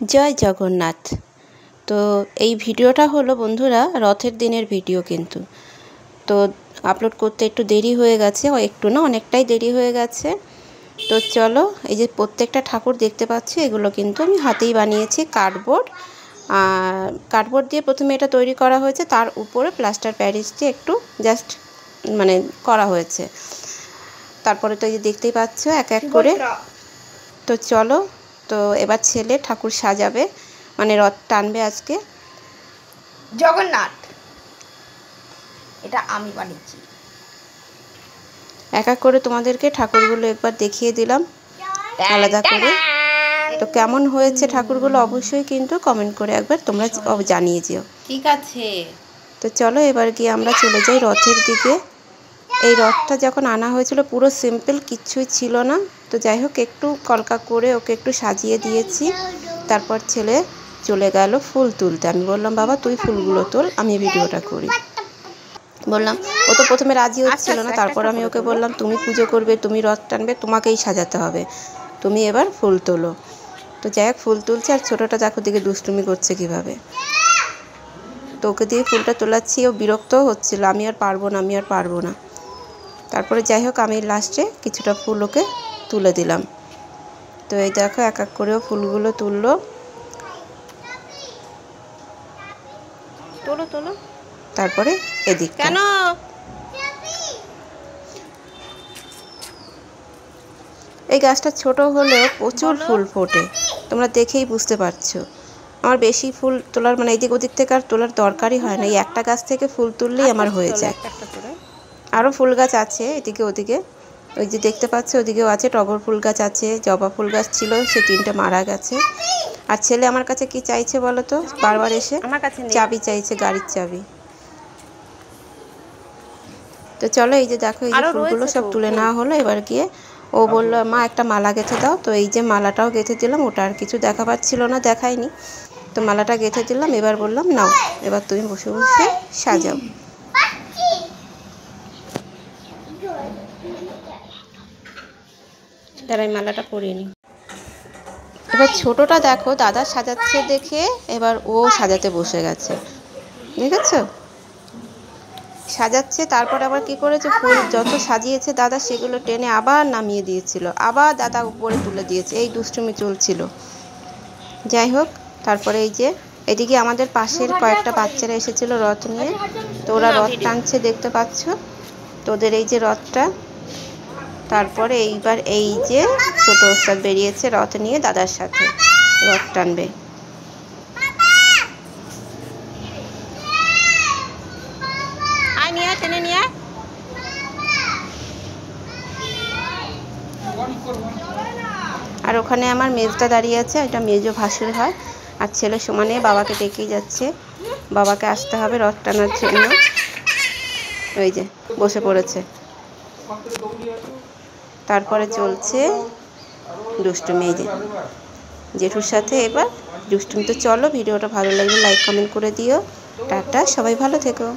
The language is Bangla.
জয় জগন্নাথ। তো এই ভিডিওটা হলো বন্ধুরা রথের দিনের ভিডিও, কিন্তু তো আপলোড করতে একটু দেরি হয়ে গেছে, একটু না অনেকটাই দেরি হয়ে গেছে। তো চলো, এই যে প্রত্যেকটা ঠাকুর দেখতে পাচ্ছি এগুলো কিন্তু আমি হাতেই বানিয়েছি, কার্ডবোর্ড দিয়ে প্রথমে এটা তৈরি করা হয়েছে, তার উপরে প্লাস্টার প্যারিস দিয়ে একটু জাস্ট মানে করা হয়েছে। তারপরে তো এই যে দেখতেই পাচ্ছ এক এক করে। তো চলো, তো এবার ছেলে ঠাকুর সাজাবে, মানে রথ টানবে আজকে। জগন্নাথ এটা আমি বানিয়েছি। এক এক করে তোমাদেরকে ঠাকুরগুলো একবার দেখিয়ে দিলাম আলাদা করে। তো কেমন হয়েছে ঠাকুরগুলো অবশ্যই কিন্তু কমেন্ট করে একবার তোমরা জানিয়ে যেও, ঠিক আছে? তো চলো এবার গিয়ে আমরা চলে যাই রথের দিকে। এই রথটা যখন আনা হয়েছিল পুরো সিম্পল, কিচ্ছুই ছিল না। তো যাই হোক, একটু কলকা করে ওকে একটু সাজিয়ে দিয়েছি। তারপর ছেলে চলে গেল ফুল তুলতে। আমি বললাম বাবা তুই ফুলগুলো তোল, আমি ভিডিওটা করি। বললাম, ও তো প্রথমে রাজি হচ্ছিল না। তারপর আমি ওকে বললাম তুমি পুজো করবে, তুমি রথ টানবে, তোমাকেই সাজাতে হবে, তুমি এবার ফুল তোলো। তো যাই হোক, ফুল তুলছে, আর ছোটোটা দেখো দিকে দুষ্টুমি করছে কীভাবে। তো ওকে দিয়ে ফুলটা তোলাচ্ছি, ও বিরক্তও হচ্ছিল, আমি আর পারবো না। তারপরে যাই হোক, আমি লাস্টে কিছুটা ফুল ওকে তুলে দিলাম। তো এই দেখো এক এক করেও ফুলগুলো তুললো। তোলো তারপরে এদিক কেন এই গাছটা ছোট হলেও প্রচুর ফুল ফোটে, তোমরা দেখেই বুঝতে পারছো। আমার বেশি ফুল তোলার মানে এদিক ওদিক থেকে আর তোলার দরকারই হয় না, এই একটা গাছ থেকে ফুল তুললেই আমার হয়ে যায়। আরও ফুল গাছ আছে এদিকে ওদিকে, ওই যে দেখতে পাচ্ছ ওদিকেও আছে, টগর ফুল গাছ আছে, জবা ফুল গাছ ছিল, সে 3টে মারা গেছে। আর ছেলে আমার কাছে কি চাইছে বলো তো, বারবার এসে আমার কাছে চাবি চাইছে, গাড়ির চাবি। তো চলো, এই যে দেখো এই যে ফুলগুলো সব তুলে নেওয়া হলো। এবার গিয়ে ও বললো মা একটা মালা গেঁথে দাও। তো এই যে মালাটাও গেঁথে দিলাম, ওটা আর কিছু দেখা পাচ্ছিল না, দেখায়নি। তো মালাটা গেঁথে দিলাম। এবার বললাম নাও, এবার তুমি বসে বসে সাজাও। তারাই মালাটা পরিয়ে নি। এবার ছোটটা দেখো দাদা সাজাচ্ছে দেখে এবার ও সাজাতে বসে গেছে, দেখেছো সাজাচ্ছে। তারপর আবার কি করেছে, ফুল যত সাজিয়েছে দাদা সেগুলো টেনে আবার নামিয়ে দিয়েছিল, আবার দাদা উপরে তুলে দিয়েছে, এই দুষ্টুমি চলছিল। যাই হোক, তারপরে এই যে এদিকে আমাদের পাশের কয়েকটা বাচ্চারা এসেছিল রথ নিয়ে। তো ওরা রথ টানছে দেখতে পাচ্ছ, তোদের এই যে রথটা। তারপরে এইবার এই যে ছোট ওস্তাদ বেরিয়েছে রথ নিয়ে, দাদার সাথে রথ টানবে। আর ওখানে আমার মেজটা দাঁড়িয়ে আছে, এটা মেজো ভাসুর হয়। আর ছেলে সমানে বাবাকে ডেকেই যাচ্ছে, বাবাকে আসতে হবে রথ টানার জন্য। ওই যে বসে পড়েছে। তারপরে চলছে দুষ্টুমি, এই যে জেঠুর সাথে এবার দুষ্টুমি। তো চলো, ভিডিওটা ভালো লাগলে লাইক কমেন্ট করে দিও। টাটা, সবাই ভালো থেকো।